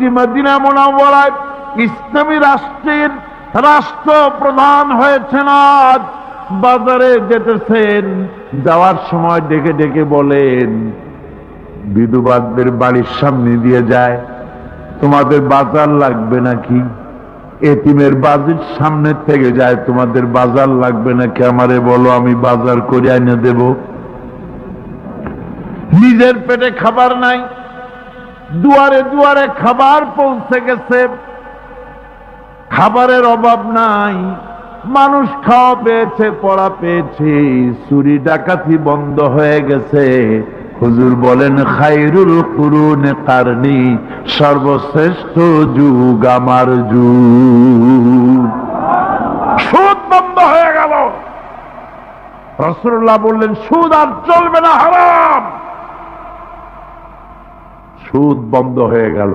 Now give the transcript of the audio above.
নবীজি মদিনা মুনাওয়ারায় ইসলামী রাষ্ট্রের রাষ্ট্রপ্রধান হয়েছেন। আজ বাজারে যেতেছেন, যাওয়ার সময় ডেকে ডেকে বলেন, বিধবাদের বাড়ির সামনে দিয়ে যায়, তোমাদের বাজার লাগবে নাকি? এতিমের বাড়ির সামনে থেকে যায়, তোমাদের বাজার লাগবে নাকি? আমারে বলো, আমি বাজার করে এনে দেব। নিজের পেটে খাবার নাই, দুয়ারে দুয়ারে খাবার পৌঁছে গেছে, খাবারের অভাব নাই, মানুষ খাওয়া পেয়েছে, পড়া পেয়েছে, চুরি ডাকাতি বন্ধ হয়ে গেছে। হুজুর বলেন, খায়রুল কুরুনে কারনি, সর্বশ্রেষ্ঠ যুগ আমার যুগ। সুদ বন্ধ হয়ে গেল। রাসূলুল্লাহ বললেন, সুদ আর চলবে না, হারাম। সুদ বন্ধ হয়ে গেল।